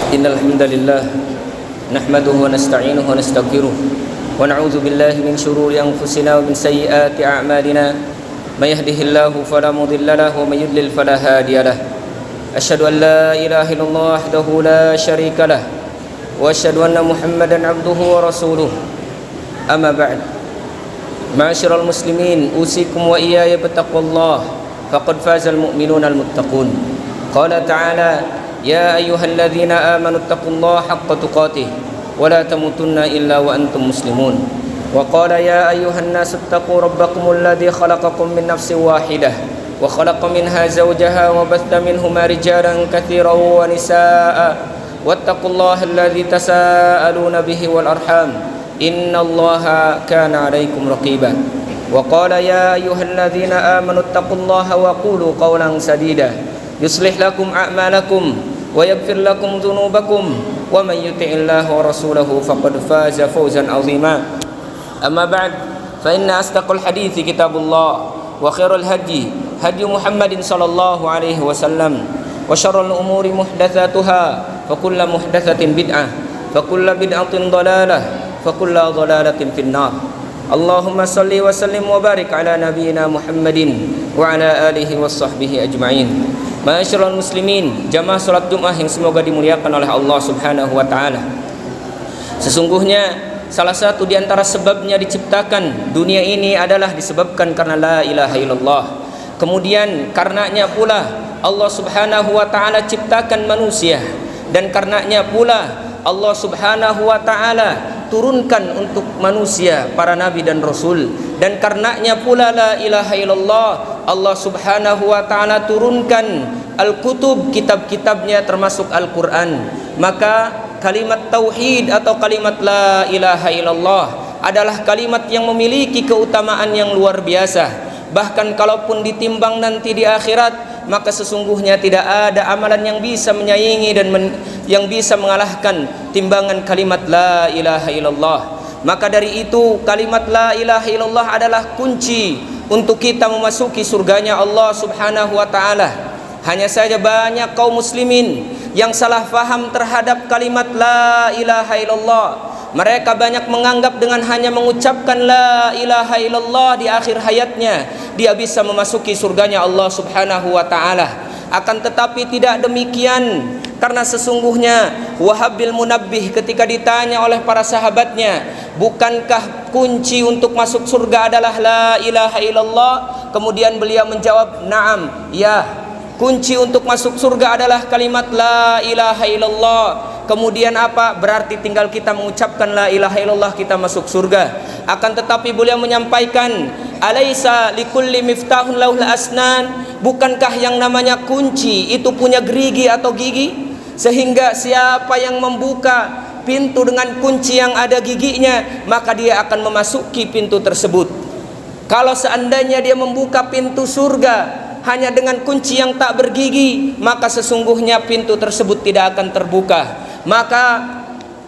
إن الحمد لله نحمده ونستعينه ونستغفره ونعوذ بالله من شرور أنفسنا ومن سيئات أعمالنا من يهده الله فلا مضل له ومن يضلل فلا هادي له أشهد أن لا إله إلا الله وحده لا شريك له وأشهد أن محمدا عبده ورسوله أما بعد معاشر المسلمين أوصيكم وإياي بتقوى الله فقد فاز المؤمنون المتقون قال تعالى يا أيها الذين آمنوا اتقوا الله حق تقاته ولا تموتن إلا وأنتم مسلمون وقال يا أيها الناس اتقوا ربكم الذي خلقكم من نفس واحدة وخلق منها زوجها وبث منهما رجالا كثيرا ونساء واتقوا الله الذي تساءلون به والأرحام إن الله كان عليكم رقيبا وقال يا أيها الذين آمنوا اتقوا الله وقولوا قولا سديدا يصلح لكم أعمالكم ويغفر لكم ذنوبكم ومن يطع الله ورسوله فقد فاز فوزا عظيما أما بعد فإن أصدق الحديث كتاب الله وخير الهدي هدي محمد صلى الله عليه وسلم وشر الأمور محدثاتها فكل محدثة بدعة فكل بدعة ضلالة فكل ضلالة في النار اللهم صل وسلم وبارك على نبينا محمد وعلى آله وصحبه أجمعين. Ma'asyiral muslimin, jamaah salat Jumat yang semoga dimuliakan oleh Allah Subhanahu wa taala. Sesungguhnya salah satu di antara sebabnya diciptakan dunia ini adalah disebabkan karena la ilaha illallah. Kemudian karenanya pula Allah Subhanahu wa taala ciptakan manusia, dan karenanya pula Allah Subhanahu wa taala turunkan untuk manusia para nabi dan rasul, dan karenanya pula la ilaha illallah Allah Subhanahu wa taala turunkan al-kutub, kitab-kitabnya termasuk Al-Qur'an. Maka kalimat tauhid atau kalimat la ilaha illallah adalah kalimat yang memiliki keutamaan yang luar biasa. Bahkan kalaupun ditimbang nanti di akhirat, maka sesungguhnya tidak ada amalan yang bisa menyaingi dan yang bisa mengalahkan timbangan kalimat la ilaha illallah. Maka dari itu kalimat la ilaha illallah adalah kunci untuk kita memasuki surganya Allah Subhanahu wa taala. Hanya saja banyak kaum muslimin yang salah faham terhadap kalimat la ilaha illallah. Mereka banyak menganggap dengan hanya mengucapkan la ilaha illallah di akhir hayatnya dia bisa memasuki surganya Allah Subhanahu wa taala. Akan tetapi tidak demikian, karena sesungguhnya Wahab bin Munabbih ketika ditanya oleh para sahabatnya, bukankah kunci untuk masuk surga adalah la ilaha illallah? Kemudian beliau menjawab, "Na'am, ya. Kunci untuk masuk surga adalah kalimat la ilaha illallah." Kemudian apa? Berarti tinggal kita mengucapkan la ilaha illallah kita masuk surga. Akan tetapi beliau menyampaikan, "Alaisa likulli miftahun lahul asnan?" Bukankah yang namanya kunci itu punya gerigi atau gigi? Sehingga siapa yang membuka pintu dengan kunci yang ada giginya, maka dia akan memasuki pintu tersebut. Kalau seandainya dia membuka pintu surga hanya dengan kunci yang tak bergigi, maka sesungguhnya pintu tersebut tidak akan terbuka. Maka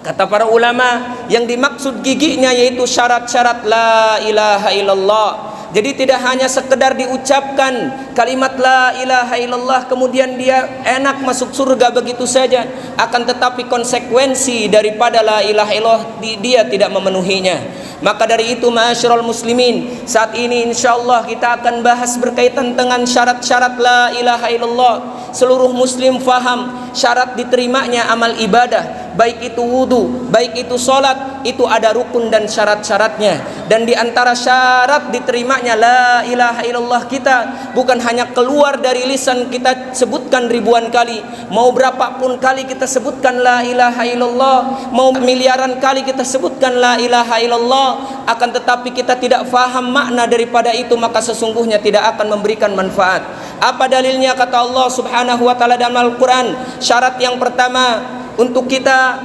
kata para ulama, yang dimaksud giginya yaitu syarat-syarat la ilaha illallah. Jadi tidak hanya sekedar diucapkan kalimat la ilaha illallah kemudian dia enak masuk surga begitu saja, akan tetapi konsekuensi daripada la ilaha illallah dia tidak memenuhinya. Maka dari itu ma'asyiral muslimin, saat ini insyaallah kita akan bahas berkaitan dengan syarat-syarat la ilaha illallah. Seluruh muslim faham syarat diterimanya amal ibadah, baik itu wudu, baik itu salat, itu ada rukun dan syarat-syaratnya. Dan di antara syarat diterimanya la ilaha illallah kita bukan hanya keluar dari lisan kita sebutkan ribuan kali, mau berapapun kali kita sebutkan la ilaha illallah, mau miliaran kali kita sebutkan la ilaha illallah, akan tetapi kita tidak faham makna daripada itu, maka sesungguhnya tidak akan memberikan manfaat. Apa dalilnya? Kata Allah Subhanahu wa taala dalam Al-Qur'an, syarat yang pertama untuk kita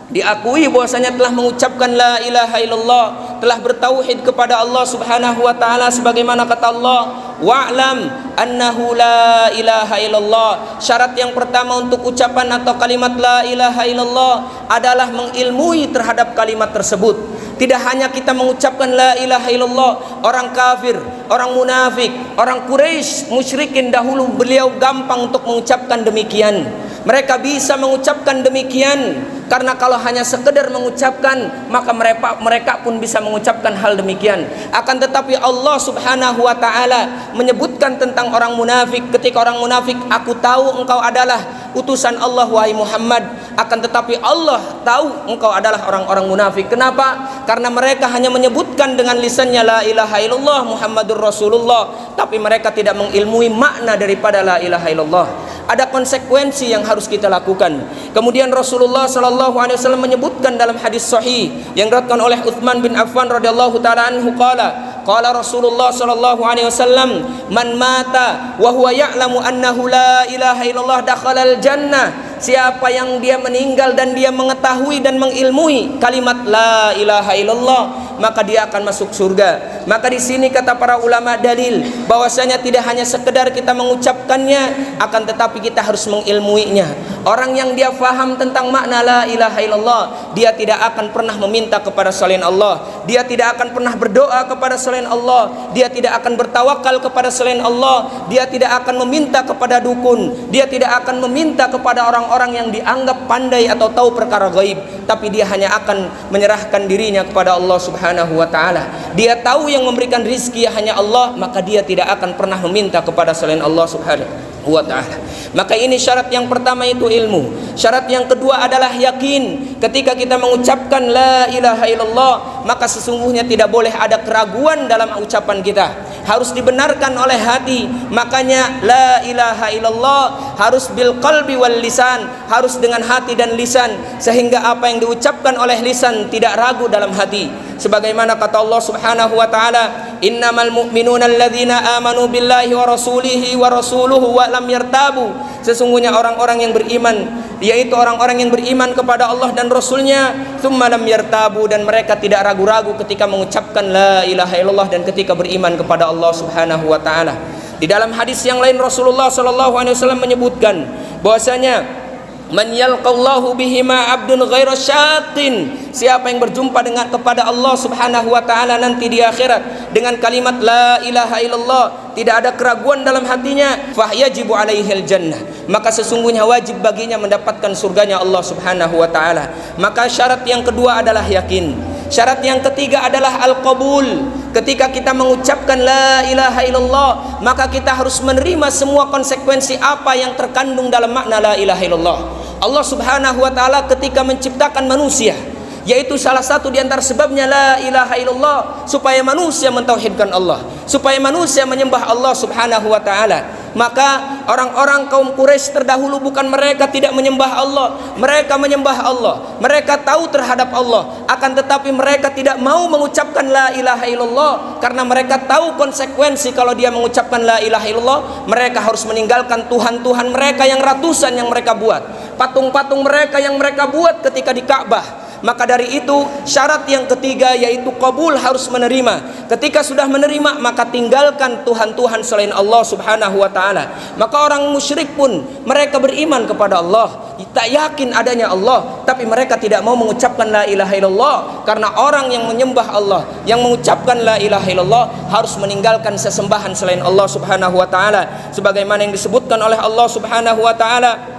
diakui bahwasanya telah mengucapkan la ilaha illallah, telah bertauhid kepada Allah Subhanahu wa taala, sebagaimana kata Allah, wa'lam annahu la ilaha illallah. Syarat yang pertama untuk ucapan atau kalimat la ilaha illallah adalah mengilmui terhadap kalimat tersebut. Tidak hanya kita mengucapkan la ilaha illallah, orang kafir, orang munafik, orang Quraisy, musyrikin dahulu beliau gampang untuk mengucapkan demikian. Mereka bisa mengucapkan demikian karena kalau hanya sekedar mengucapkan, maka mereka pun bisa mengucapkan hal demikian. Akan tetapi Allah Subhanahu wa taala menyebutkan tentang orang munafik. Ketika orang munafik, aku tahu engkau adalah utusan Allah wahai Muhammad, akan tetapi Allah tahu engkau adalah orang-orang munafik. Kenapa? Karena mereka hanya menyebutkan dengan lisannya la ilaha illallah Muhammadur Rasulullah, tapi mereka tidak mengilmui makna daripada la ilaha illallah. Ada konsekuensi yang harus kita lakukan. Kemudian Rasulullah sallallahu alaihi wasallam menyebutkan dalam hadis sahih yang diriwayatkan oleh Utsman bin Affan radhiyallahu taala anhu, qala Rasulullah sallallahu alaihi wasallam, man mata wa huwa ya'lamu annahu la ilaha illallah dakhalal jannah. Siapa yang dia meninggal dan dia mengetahui dan mengilmui kalimat la ilaha illallah, maka dia akan masuk surga. Maka di sini kata para ulama dalil bahwasanya tidak hanya sekedar kita mengucapkannya, akan tetapi kita harus mengilmuinya. Orang yang dia faham tentang makna la ilaha illallah, dia tidak akan pernah meminta kepada selain Allah, dia tidak akan pernah berdoa kepada selain Allah, dia tidak akan bertawakal kepada selain Allah, dia tidak akan meminta kepada dukun, dia tidak akan meminta kepada orang-orang yang dianggap pandai atau tahu perkara gaib, tapi dia hanya akan menyerahkan dirinya kepada Allah Subhanahu wa taala. Dia tahu yang memberikan rizki hanya Allah, maka dia tidak akan pernah meminta kepada selain Allah Subhanahu wa ta'ala. Maka ini syarat yang pertama, itu ilmu. Syarat yang kedua adalah yakin. Ketika kita mengucapkan la ilaha illallah, maka sesungguhnya tidak boleh ada keraguan dalam ucapan kita, harus dibenarkan oleh hati. Makanya la ilaha illallah harus bil qalbi wal lisan, harus dengan hati dan lisan, sehingga apa yang diucapkan oleh lisan tidak ragu dalam hati. Sebagaimana kata Allah Subhanahu wa taala, innamal mu'minuna alladzina amanu billahi wa rasulihi wa rasuluhu wa lam yartabu. Sesungguhnya orang-orang yang beriman, yaitu orang-orang yang beriman kepada Allah dan Rasulnya, tsumma lam yartabu, dan mereka tidak ragu-ragu ketika mengucapkan la ilaha illallah dan ketika beriman kepada Allah Subhanahu wa taala. Di dalam hadis yang lain Rasulullah sallallahu alaihi wasallam menyebutkan bahwasanya man yalqallahu bihima abdun ghairu syaqqin, siapa yang berjumpa dengan kepada Allah Subhanahu wa taala nanti di akhirat dengan kalimat la ilaha illallah, tidak ada keraguan dalam hatinya, fahyajibu alaihil jannah, maka sesungguhnya wajib baginya mendapatkan surganya Allah Subhanahu wa taala. Maka syarat yang kedua adalah yakin. Syarat yang ketiga adalah al-qabul. Ketika kita mengucapkan la ilaha illallah, maka kita harus menerima semua konsekuensi apa yang terkandung dalam makna la ilaha illallah. Allah Subhanahu wa taala ketika menciptakan manusia, yaitu salah satu di antara sebabnya la ilaha illallah, supaya manusia mentauhidkan Allah, supaya manusia menyembah Allah Subhanahu wa taala. Maka orang-orang kaum Quraisy terdahulu, bukan mereka tidak menyembah Allah, mereka menyembah Allah, mereka tahu terhadap Allah, akan tetapi mereka tidak mau mengucapkan la ilaha illallah karena mereka tahu konsekuensi kalau dia mengucapkan la ilaha illallah. Mereka harus meninggalkan Tuhan-Tuhan mereka yang ratusan yang mereka buat, patung-patung mereka yang mereka buat ketika di Ka'bah. Maka dari itu syarat yang ketiga yaitu qabul, harus menerima. Ketika sudah menerima, maka tinggalkan Tuhan-Tuhan selain Allah Subhanahu wa taala. Maka orang musyrik pun mereka beriman kepada Allah, tak yakin adanya Allah, tapi mereka tidak mau mengucapkan la ilaha illallah karena orang yang menyembah Allah, yang mengucapkan la ilaha illallah harus meninggalkan sesembahan selain Allah Subhanahu wa taala, sebagaimana yang disebutkan oleh Allah Subhanahu wa taala.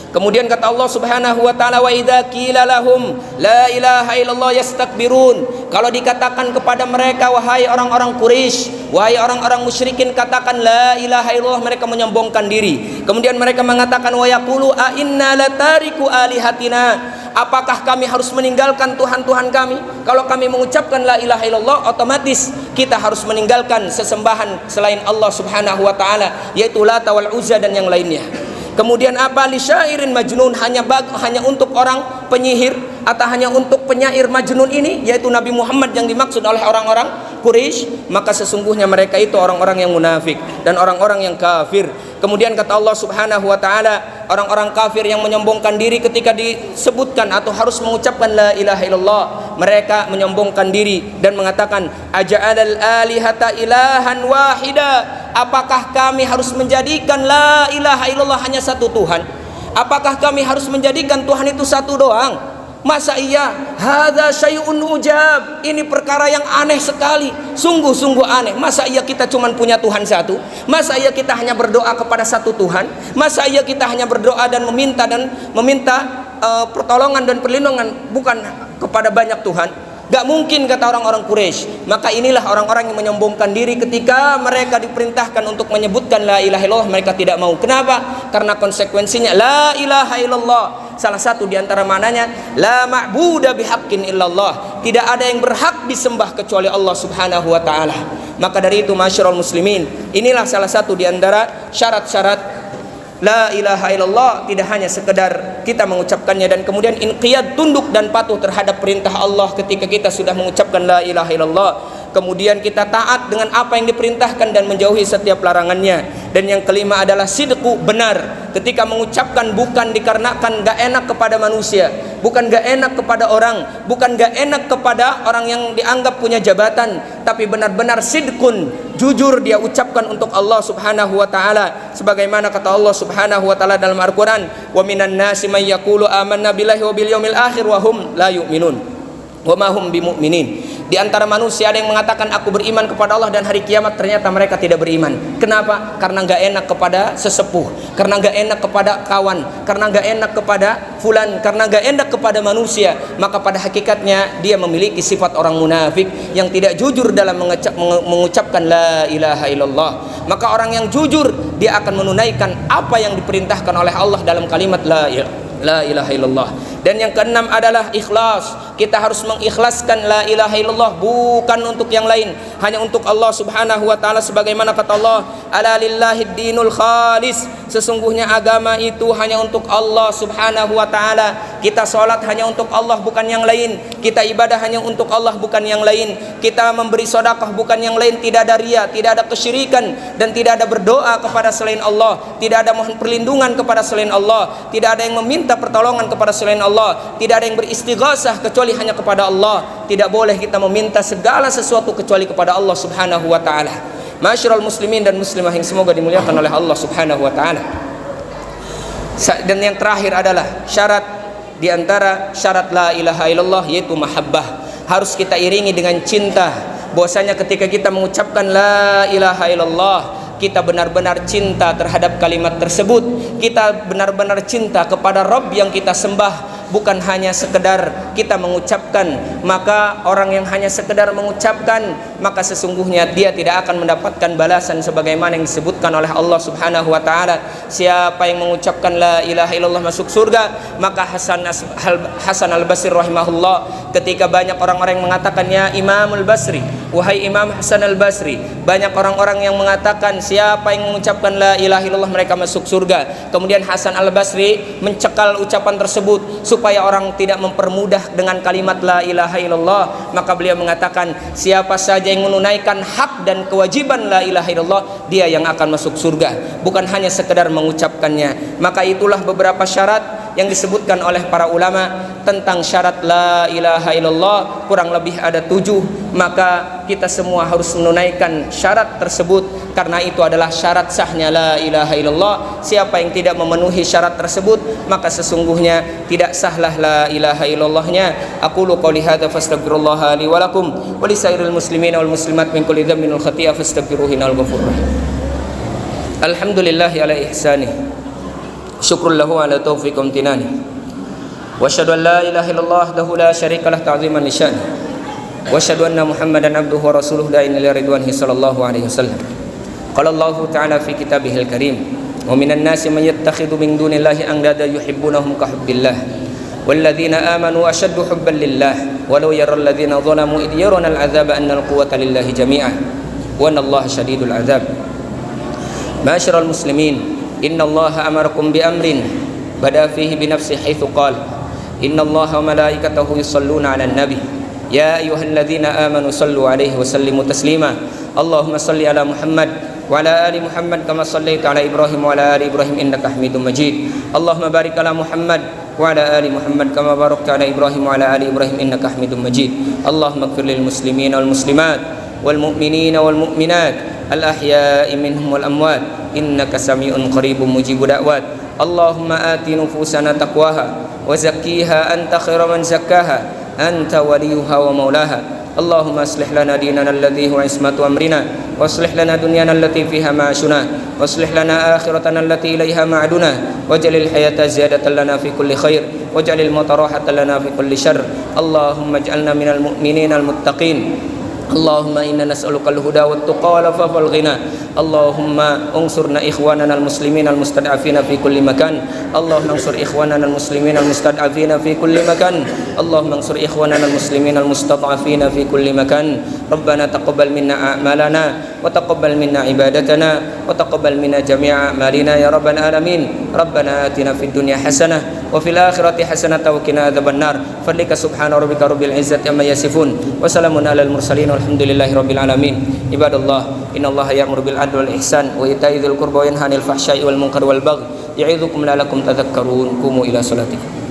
Kemudian kata Allah Subhanahu wa taala, wa idza qila lahum la ilaha illallah yastakbirun. Kalau dikatakan kepada mereka, wahai orang-orang Quraisy, wahai orang-orang musyrikin, katakan la ilaha illallah, mereka menyombongkan diri. Kemudian mereka mengatakan, wa yaqulu a inna latariku alihatina, apakah kami harus meninggalkan Tuhan-Tuhan kami? Kalau kami mengucapkan la ilaha illallah, otomatis kita harus meninggalkan sesembahan selain Allah Subhanahu wa taala, yaitu Lata wal Uzza dan yang lainnya. Kemudian apa? Li syairin majnun, hanya untuk orang penyihir atau hanya untuk penyair majnun ini, yaitu Nabi Muhammad yang dimaksud oleh orang-orang Quraisy, maka sesungguhnya mereka itu orang-orang yang munafik dan orang-orang yang kafir. Kemudian kata Allah Subhanahu wa taala, orang-orang kafir yang menyombongkan diri ketika disebutkan atau harus mengucapkan la ilaha illallah, mereka menyombongkan diri dan mengatakan, aja'alal alihata ilahan wahida, apakah kami harus menjadikan la ilaha illallah hanya satu Tuhan? Apakah kami harus menjadikan Tuhan itu satu doang? Masa iya? Hadza syai'un ujab. Ini perkara yang aneh sekali. Sungguh-sungguh aneh. Masa iya kita cuma punya Tuhan satu? Masa iya kita hanya berdoa kepada satu Tuhan? Masa iya kita hanya berdoa dan meminta pertolongan dan perlindungan bukan kepada banyak Tuhan? Gak mungkin, kata orang-orang Quraisy. Maka inilah orang-orang yang menyombongkan diri ketika mereka diperintahkan untuk menyebutkan la ilaha illallah, mereka tidak mau. Kenapa? Karena konsekuensinya la ilaha illallah, salah satu diantara mananya la ma'buda bihaqqin illallah, tidak ada yang berhak disembah kecuali Allah subhanahu wa ta'ala. Maka dari itu masyarul muslimin, inilah salah satu diantara syarat-syarat la ilaha illallah. Tidak hanya sekedar kita mengucapkannya dan kemudian inqiyad, tunduk dan patuh terhadap perintah Allah ketika kita sudah mengucapkan la ilaha illallah, kemudian kita taat dengan apa yang diperintahkan dan menjauhi setiap larangannya. Dan yang kelima adalah sidqu, benar ketika mengucapkan, bukan dikarenakan gak enak kepada manusia, bukan gak enak kepada orang, bukan gak enak kepada orang yang dianggap punya jabatan, tapi benar-benar sidqun, jujur dia ucapkan untuk Allah subhanahu wa ta'ala. Sebagaimana kata Allah subhanahu wa ta'ala dalam Al-Quran, wa minan nasi may yaqulu amanna billahi wa bil yaumil akhir wa hum la yu'minun wa ma hum bimu'minin. Di antara manusia ada yang mengatakan aku beriman kepada Allah dan hari kiamat, ternyata mereka tidak beriman. Kenapa? Karena gak enak kepada sesepuh, karena gak enak kepada kawan, karena gak enak kepada fulan, karena gak enak kepada manusia. Maka pada hakikatnya dia memiliki sifat orang munafik yang tidak jujur dalam mengucapkan la ilaha illallah. Maka orang yang jujur, dia akan menunaikan apa yang diperintahkan oleh Allah dalam kalimat la ilaha illallah. Dan yang keenam adalah ikhlas. Kita harus mengikhlaskan la ilaha illallah bukan untuk yang lain, hanya untuk Allah subhanahu wa ta'ala. Sebagaimana kata Allah, ala lillahid dinul khalis, sesungguhnya agama itu hanya untuk Allah subhanahu wa ta'ala. Kita sholat hanya untuk Allah bukan yang lain, kita ibadah hanya untuk Allah bukan yang lain, kita memberi sedekah bukan yang lain. Tidak ada riya, tidak ada kesyirikan, dan tidak ada berdoa kepada selain Allah, tidak ada mohon perlindungan kepada selain Allah, tidak ada yang meminta pertolongan kepada selain Allah, tidak ada yang beristighasah kecuali hanya kepada Allah. Tidak boleh kita meminta segala sesuatu kecuali kepada Allah subhanahu wa ta'ala. Masyarul muslimin dan muslimah yang semoga dimuliakan oleh Allah subhanahu wa ta'ala. Dan yang terakhir adalah syarat di antara syarat la ilaha illallah, yaitu mahabbah. Harus kita iringi dengan cinta. Bahwasanya ketika kita mengucapkan la ilaha illallah, kita benar-benar cinta terhadap kalimat tersebut. Kita benar-benar cinta kepada Rabb yang kita sembah, bukan hanya sekedar kita mengucapkan. Maka orang yang hanya sekedar mengucapkan, maka sesungguhnya dia tidak akan mendapatkan balasan sebagaimana yang disebutkan oleh Allah subhanahu wa ta'ala. Siapa yang mengucapkan la ilaha illallah masuk surga. Maka Hasan al-Basri rahimahullah, ketika banyak orang-orang yang mengatakan ya Imam al-Basri, wahai Imam Hasan al-Basri, banyak orang-orang yang mengatakan siapa yang mengucapkan la ilaha illallah mereka masuk surga. Kemudian Hasan al-Basri mencekal ucapan tersebut supaya orang tidak mempermudah dengan kalimat la ilaha illallah. Maka beliau mengatakan siapa saja yang menunaikan hak dan kewajiban la ilaha illallah, dia yang akan masuk surga, bukan hanya sekedar mengucapkannya. Maka itulah beberapa syarat yang disebutkan oleh para ulama tentang syarat la ilaha illallah. Kurang lebih ada 7. Maka kita semua harus menunaikan syarat tersebut, karena itu adalah syarat sahnya la ilaha illallah. Siapa yang tidak memenuhi syarat tersebut, maka sesungguhnya tidak sahlah la ilaha illallahnya. Aqulu qouli hadza fastaghfirullaha li wa lakum wa lisairil muslimin wal muslimat min kulli dhanbin wal khati'ah fastaghfiruhu innahu ghafurur rahim. Alhamdulillahi ala ihsanih, syukrul lahu ala taufiq wa imtinani, wa asyhadu an la ilaha illallah wahdahu la syarika lah ta'ziman li sya'ni, wa asyhadu anna muhammadan abduhu wa rasuluhu da'in ila ridwanihi sallallahu alaihi wasallam. Qala Allahu ta'ala fi kitabihil karim, wa minan nasi man yattakhidhu min dunillahi andada yuhibbunahum ka hubbillah walladzina amanu ashaddu hubban lillah walau yaral ladzina zalamu id yaruna al'adzaba anna al-quwwata lillahi jami'an wa anna Allaha syadidul 'adzab. Ma'asyiral muslimin, inna Allaha amarakum bi amrin bada fihi bi nafsihi haitsu qala inna Allaha wa malaikatahu yusholluna 'alan nabi ya ayyuhalladzina amanu sallu 'alaihi wa sallimu taslima. Allahumma shalli 'ala Muhammad wa 'ala ali Muhammad kama shallaita 'ala Ibrahim wa 'ala ali Ibrahim innaka Hamidum Majid. Allahumma barik 'ala Muhammad wa 'ala ali Muhammad kama barakta 'ala Ibrahim wa 'ala ali Ibrahim innaka Hamidum Majid. Allahumma ighfir lil muslimina wal muslimat wal mu'minina wal mu'minat al ahya'i minhum wal amwat innaka sami'un qaribun mujibud da'wat. اللهم آت نفوسنا تقواها وزكيها أنت خير من زكاها أنت وليها ومولاها. اللهم اصلح لنا ديننا الذي هو عصمة أمرنا واصلح لنا دنيانا التي فيها معاشنا واصلح لنا آخرتنا التي إليها معدنا واجعل الحياة زيادة لنا في كل خير واجعل الموت راحة لنا في كل شر. اللهم اجعلنا من المؤمنين المتقين. اللهم إنا نسألك الهدى والتقى والعفاف والغنى. اللهم انصرنا إخواننا المسلمين المستضعفين في كل مكان. اللهم انصر إخواننا المسلمين المستضعفين في كل مكان. اللهم انصر إخواننا المسلمين المستضعفين في كل مكان. ربنا تقبل منا أعمالنا وتقبل منا عبادتنا وتقبل منا جميع أعمالنا يا رب العالمين. ربنا آتنا في الدنيا حسنة وفي الآخرة حسنة وقنا عذاب النار. فضلك سبحان ربك رب العزة عما يصفون وسلام على المرسلين والحمد لله رب العالمين. عباد الله إن الله يأمر بالعدل والإحسان وإيتاء ذي القربى وينهى عن الفحشاء والمنكر والبغي يعظكم لعلكم تذكرون. قوموا إلى صلاتكم.